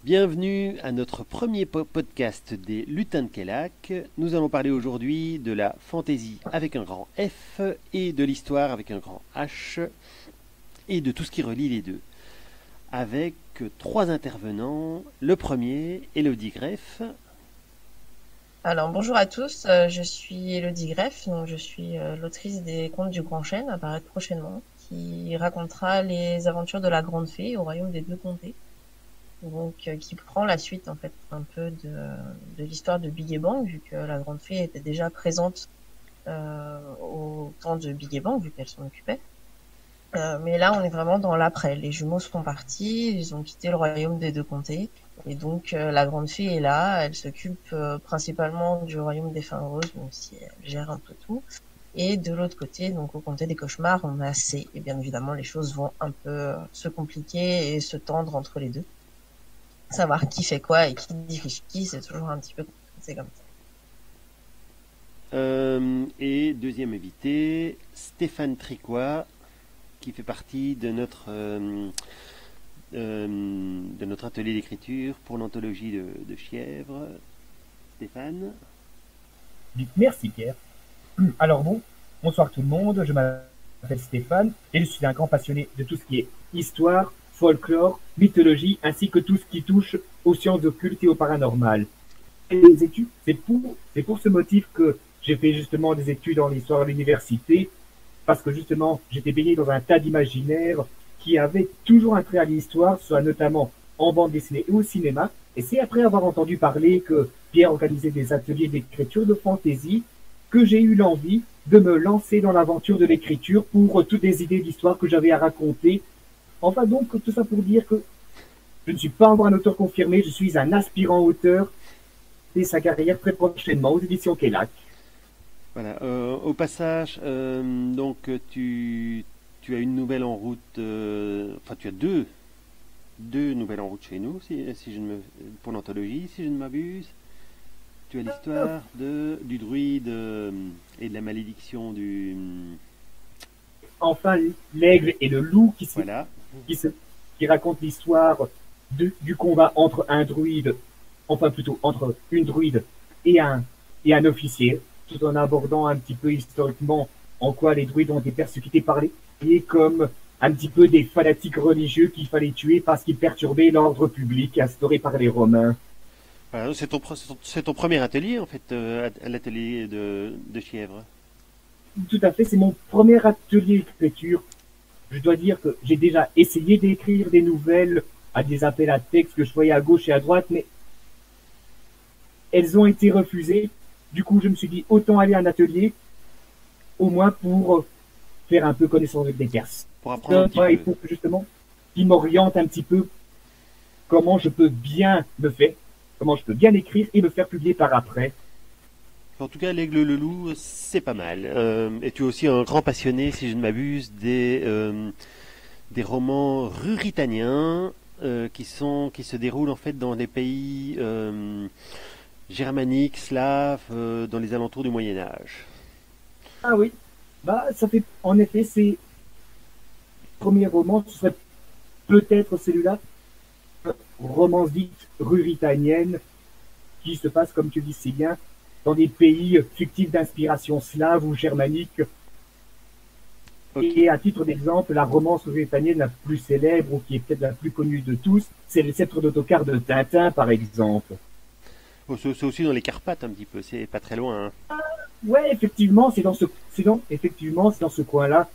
Bienvenue à notre premier podcast des Lutins de Kellac. Nous allons parler aujourd'hui de la fantaisie avec un grand F et de l'histoire avec un grand H et de tout ce qui relie les deux. Avec trois intervenants. Le premier, Élodie Greff. Alors bonjour à tous, je suis Élodie Greff, donc je suis l'autrice des Contes du Grand Chêne à paraître prochainement, qui racontera les aventures de la Grande Fée au royaume des deux comtés, donc qui prend la suite en fait un peu de l'histoire de Big et Bang, vu que la Grande Fée était déjà présente au temps de Big et Bang, vu qu'elle s'en occupait. Mais là, on est vraiment dans l'après. Les jumeaux sont partis, ils ont quitté le royaume des deux comtés. Et donc, la grande fée est là. Elle s'occupe principalement du royaume des Fins Roses, même si elle gère un peu tout. Et de l'autre côté, donc au comté des Cauchemars, on a C. Et bien évidemment, les choses vont un peu se compliquer et se tendre entre les deux. Savoir qui fait quoi et qui dirige qui, c'est toujours un petit peu compliqué comme ça. Et deuxième invité, Stéphane Tricois, qui fait partie de notre atelier d'écriture pour l'anthologie de Chièvre. Stéphane. Merci Pierre. Alors bon, bonsoir tout le monde, je m'appelle Stéphane et je suis un grand passionné de tout ce qui est histoire, folklore, mythologie, ainsi que tout ce qui touche aux sciences occultes et au paranormal. Et les études, c'est pour ce motif que j'ai fait justement des études en histoire à l'université, parce que justement j'étais baigné dans un tas d'imaginaires qui avaient toujours un trait à l'histoire, soit notamment en bande dessinée et au cinéma. Et c'est après avoir entendu parler que Pierre organisait des ateliers d'écriture de fantaisie que j'ai eu l'envie de me lancer dans l'aventure de l'écriture pour toutes les idées d'histoire que j'avais à raconter. Enfin donc, tout ça pour dire que je ne suis pas encore un auteur confirmé, je suis un aspirant auteur et sa carrière très prochainement aux éditions Kellac. Voilà. Au passage, donc tu as une nouvelle en route. Enfin, tu as deux nouvelles en route chez nous, si je ne me, pour l'anthologie, si je ne m'abuse. Tu as l'histoire du druide et de la malédiction du. Enfin, l'aigle et le loup Voilà. qui, se, qui raconte l'histoire du combat entre un druide, enfin plutôt entre une druide et un officier, tout en abordant un petit peu historiquement en quoi les druides ont été persécutés par les comme un petit peu des fanatiques religieux qu'il fallait tuer parce qu'ils perturbaient l'ordre public instauré par les Romains. Voilà, c'est ton premier atelier en fait, à l'atelier de Chièvre. Tout à fait, c'est mon premier atelier d'écriture. Je dois dire que j'ai déjà essayé d'écrire des nouvelles à des appels à texte que je voyais à gauche et à droite, mais elles ont été refusées. Du coup, je me suis dit autant aller à un atelier, au moins pour faire un peu connaissance avec des Pour apprendre un petit personnes et peu. pour que justement, qui m'orientent un petit peu comment je peux bien me faire, comment je peux bien écrire et me faire publier par après. En tout cas, l'aigle le loup, c'est pas mal. Et tu es aussi un grand passionné, si je ne m'abuse, des romans ruritaniens qui se déroulent en fait dans les pays germaniques, slaves, dans les alentours du Moyen Âge. Ah oui, bah ça fait en effet ces premiers romans, ce serait peut-être celui-là, romance dite ruritanienne, qui se passe, comme tu dis si bien, dans des pays fictifs d'inspiration slave ou germanique. Ok. Et à titre d'exemple, la romance ruritanienne la plus célèbre, ou qui est peut-être la plus connue de tous, c'est le sceptre d'autocar de Tintin, par exemple. Oh, c'est aussi dans les Carpates un petit peu, c'est pas très loin, hein. Ouais, effectivement, c'est dans ce coin-là.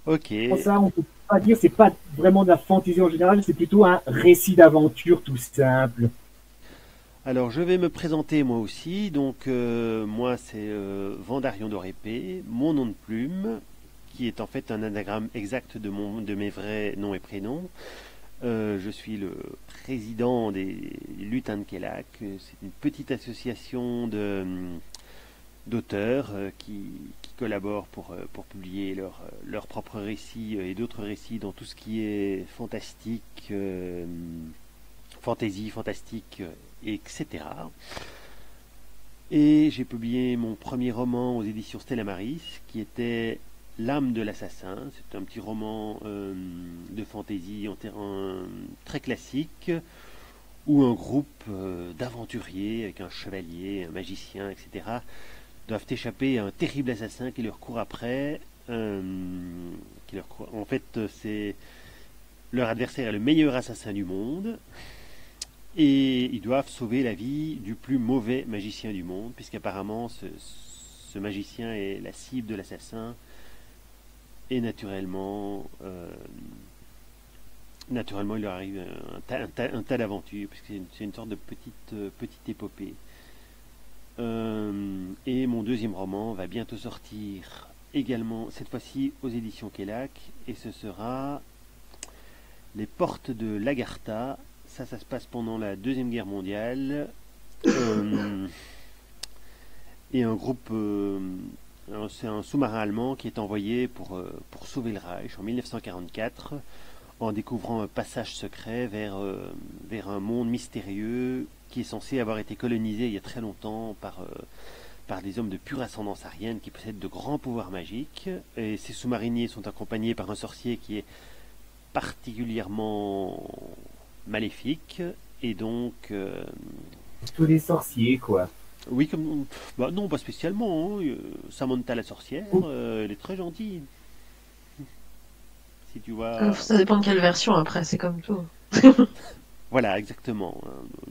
Ok. Pour ça, on peut pas dire, c'est pas vraiment de la fantaisie en général, c'est plutôt un récit d'aventure tout simple. Alors je vais me présenter moi aussi. Donc moi c'est Vendarion d'Orépée, mon nom de plume, qui est en fait un anagramme exact de mes vrais noms et prénoms. Je suis le président des Lutins de Kellac. C'est une petite association d'auteurs qui collaborent pour publier leurs propres récits et d'autres récits dans tout ce qui est fantastique, fantasy, fantastique, etc. Et j'ai publié mon premier roman aux éditions Stella Maris, qui était L'âme de l'assassin. C'est un petit roman de fantaisie en terrain très classique, où un groupe d'aventuriers avec un chevalier, un magicien, etc., doivent échapper à un terrible assassin qui leur court après. En fait, c'est leur adversaire est le meilleur assassin du monde. Et ils doivent sauver la vie du plus mauvais magicien du monde, puisqu'apparemment ce magicien est la cible de l'assassin. Et naturellement, il leur arrive un tas d'aventures, puisque c'est une sorte de petite épopée. Et mon deuxième roman va bientôt sortir également, cette fois-ci aux éditions Kellac, et ce sera Les Portes de Lagartha. Ça se passe pendant la Deuxième Guerre mondiale. Et un groupe, c'est un sous-marin allemand qui est envoyé pour sauver le Reich en 1944, en découvrant un passage secret vers un monde mystérieux qui est censé avoir été colonisé il y a très longtemps par des hommes de pure ascendance aryenne qui possèdent de grands pouvoirs magiques. Et ces sous-mariniers sont accompagnés par un sorcier qui est particulièrement maléfique, et donc Tous les sorciers, quoi. oui, bah non, pas spécialement, hein. Samantha la sorcière, elle est très gentille, si tu vois. Ça dépend de quelle version après, c'est comme tout. Voilà, exactement.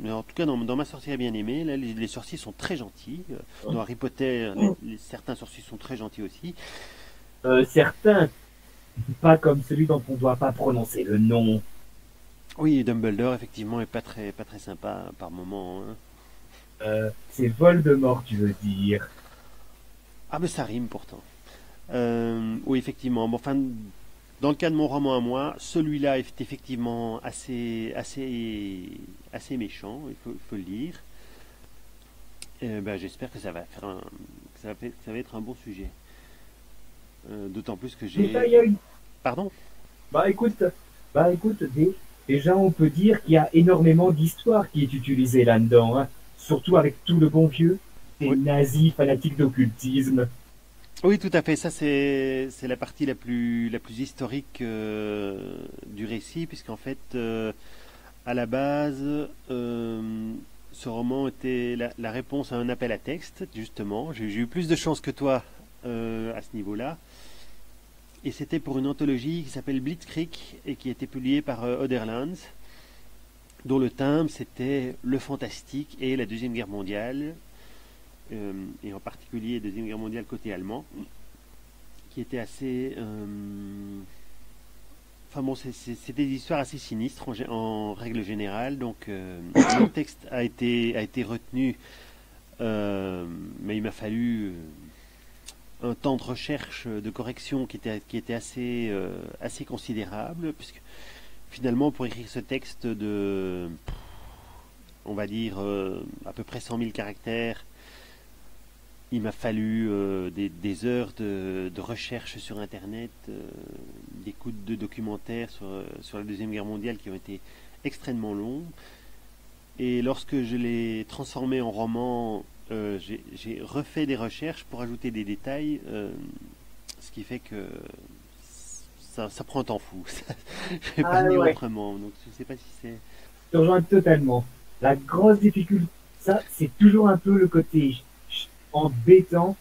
Mais en tout cas, dans ma sorcière bien aimée, là, les sorciers sont très gentils. Dans Harry Potter, certains sorciers sont très gentils aussi. Certains, pas comme celui dont on ne doit pas prononcer le nom. Oui, Dumbledore, effectivement, est pas très sympa par moment, hein. C'est Voldemort, tu veux dire. Ah, mais ça rime pourtant. Oui, effectivement. Bon, enfin, dans le cas de mon roman à moi, celui-là est effectivement assez méchant, il faut le lire. Ben, j'espère que ça va être un bon sujet. D'autant plus que j'ai... Déjà, il y a une... Pardon? Bah écoute, déjà on peut dire qu'il y a énormément d'histoire qui est utilisée là-dedans, hein. Surtout avec tout le bon vieux, ces Oui. nazis fanatiques d'occultisme. Oui, tout à fait. Ça, c'est la partie la plus historique du récit, puisqu'en fait, à la base, ce roman était la réponse à un appel à texte, justement. J'ai eu plus de chance que toi à ce niveau-là. Et c'était pour une anthologie qui s'appelle Blitzkrieg et qui a été publiée par Oderlands, dont le thème c'était le fantastique et la Deuxième Guerre mondiale, et en particulier la Deuxième Guerre mondiale côté allemand, qui était assez... Enfin bon, c'était des histoires assez sinistres en règle générale, donc le texte a été retenu, mais il m'a fallu un temps de recherche, de correction qui était assez considérable, puisque finalement pour écrire ce texte de, on va dire, à peu près 100 000 caractères, il m'a fallu des heures de recherche sur Internet, d'écoute de documentaires sur la Deuxième Guerre mondiale qui ont été extrêmement longs. Et lorsque je l'ai transformé en roman, j'ai refait des recherches pour ajouter des détails, ce qui fait que ça prend un temps fou. Je vais pas le dire autrement, donc je sais pas si c'est... Je te rejoins totalement. La grosse difficulté, ça, c'est toujours un peu le côté embêtant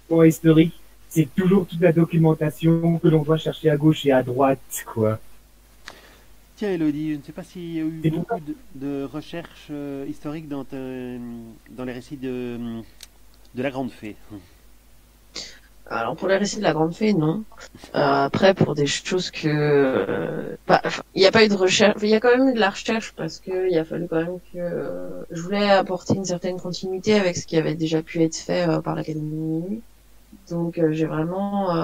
pour historique. C'est toujours toute la documentation que l'on doit chercher à gauche et à droite, quoi. Tiens, Elodie, je ne sais pas s'il y a eu beaucoup de recherches historiques dans les récits de la Grande Fée. Alors pour les récits de la Grande Fée, non. Après pour des choses que, il n'y a pas eu de recherche, il y a quand même eu de la recherche parce que il a fallu quand même que je voulais apporter une certaine continuité avec ce qui avait déjà pu être fait par l'Académie de Minuit. Donc j'ai vraiment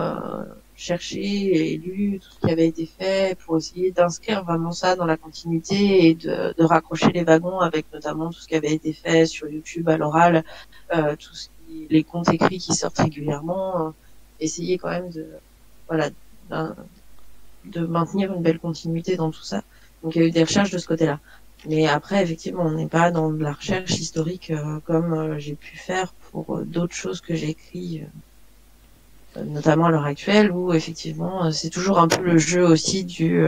cherché et lu tout ce qui avait été fait pour essayer d'inscrire vraiment ça dans la continuité et de raccrocher les wagons avec notamment tout ce qui avait été fait sur YouTube à l'oral, les contes écrits qui sortent régulièrement, essayer quand même de maintenir une belle continuité dans tout ça. Donc il y a eu des recherches de ce côté-là. Mais après, effectivement, on n'est pas dans de la recherche historique comme j'ai pu faire pour d'autres choses que j'ai écrites, notamment à l'heure actuelle, où effectivement c'est toujours un peu le jeu aussi du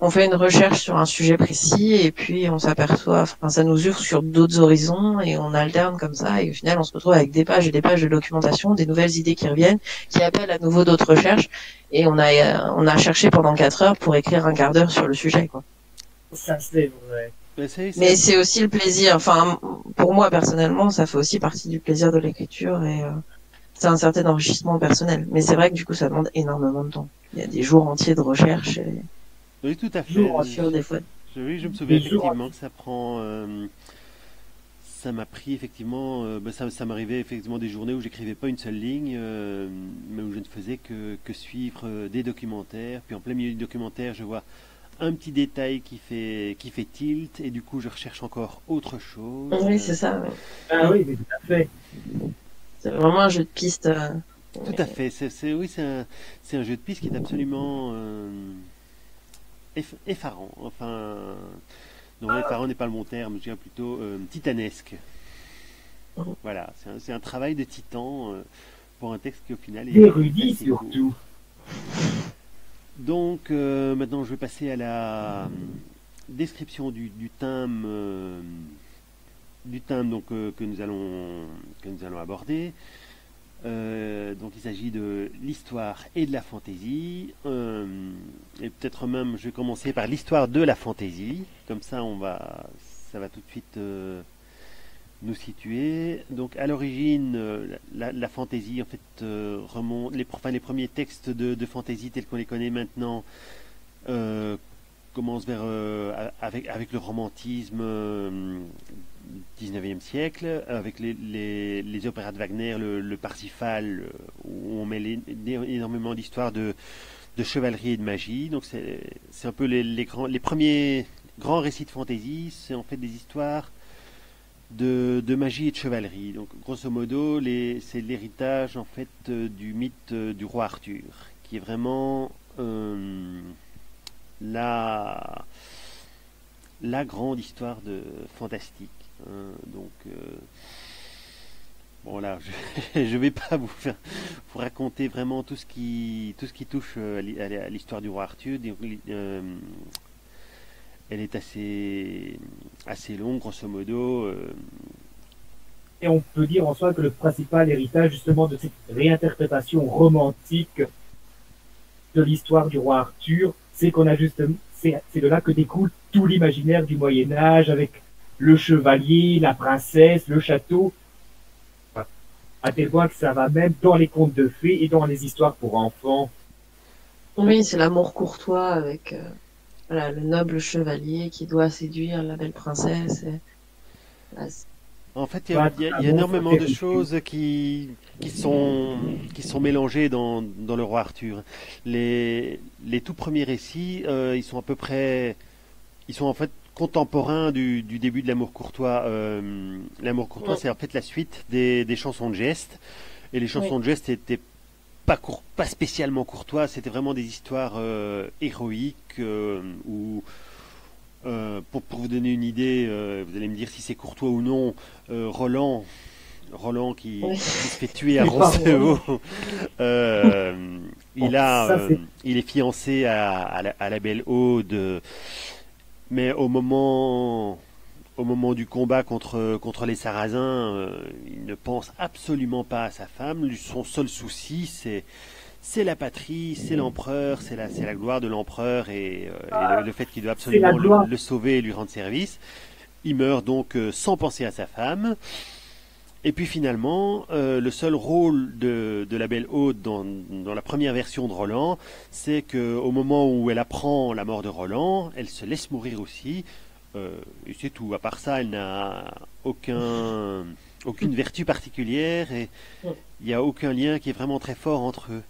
on fait une recherche sur un sujet précis et puis on s'aperçoit, enfin, ça nous ouvre sur d'autres horizons et on alterne comme ça et au final on se retrouve avec des pages et des pages de documentation, des nouvelles idées qui reviennent, qui appellent à nouveau d'autres recherches et on a cherché pendant 4 heures pour écrire un quart d'heure sur le sujet, quoi. Ça, c'est vrai. Mais c'est aussi le plaisir, enfin, pour moi personnellement, ça fait aussi partie du plaisir de l'écriture et c'est un certain enrichissement personnel. Mais c'est vrai que du coup ça demande énormément de temps. Il y a des jours entiers de recherche et Oui, tout à fait. sur des fois. Oui, je me souviens effectivement que ça prend. Ça m'a pris effectivement. Ça m'arrivait effectivement des journées où j'écrivais pas une seule ligne, mais où je ne faisais que suivre des documentaires. Puis en plein milieu du documentaire, je vois un petit détail qui fait tilt, et du coup, je recherche encore autre chose. Oui, c'est ça. Ouais. Ah oui, mais tout à fait. C'est vraiment un jeu de piste. Tout à fait. Oui, c'est un jeu de piste qui est absolument effarant. Enfin, non, effarant n'est pas le bon terme, je dirais plutôt titanesque. Voilà, c'est un travail de titan pour un texte qui au final est Érudit assez court. surtout. Donc maintenant je vais passer à la description du thème donc, que nous allons aborder. Donc il s'agit de l'histoire et de la fantaisie. Et peut-être même je vais commencer par l'histoire de la fantaisie. Comme ça ça va tout de suite nous situer. Donc à l'origine, la fantaisie en fait remonte. Les premiers textes de fantaisie tels qu'on les connaît maintenant commencent avec le romantisme 19e siècle, avec les opéras de Wagner, le Parsifal, où on met énormément d'histoires de chevalerie et de magie. Donc c'est un peu les premiers grands récits de fantaisie, c'est en fait des histoires de magie et de chevalerie. Donc grosso modo, c'est l'héritage en fait du mythe du roi Arthur, qui est vraiment la grande histoire de fantastique. Donc bon là, je vais pas vous raconter vraiment tout ce qui touche à l'histoire du roi Arthur. Elle est assez longue, grosso modo. Et on peut dire en soi que le principal héritage justement de cette réinterprétation romantique de l'histoire du roi Arthur, c'est qu'on a justement, c'est de là que découle tout l'imaginaire du Moyen Âge avec le chevalier, la princesse, le château, à tel point que ça va même dans les contes de fées et dans les histoires pour enfants. Oui, c'est l'amour courtois avec voilà, le noble chevalier qui doit séduire la belle princesse. En fait, il y a énormément de choses qui sont mélangées dans le roi Arthur. Les tout premiers récits, ils sont à peu près, ils sont en fait contemporains du début de l'amour courtois. L'amour courtois, c'est en fait la suite des chansons de geste. Et les chansons de geste étaient pas spécialement courtois, c'était vraiment des histoires héroïques où pour vous donner une idée, vous allez me dire si c'est courtois ou non. Roland qui se fait tuer à Roncevaux, il est fiancé à la belle Aude, mais au moment du combat contre les Sarrasins, il ne pense absolument pas à sa femme. Son seul souci, c'est la patrie, c'est l'empereur, c'est la gloire de l'empereur et le fait qu'il doit absolument le sauver et lui rendre service. Il meurt donc sans penser à sa femme. Et puis finalement, le seul rôle de la belle Aude dans la première version de Roland, c'est qu'au moment où elle apprend la mort de Roland, elle se laisse mourir aussi. Et c'est tout. À part ça, elle n'a aucune vertu particulière et il n'y a aucun lien qui est vraiment très fort entre eux.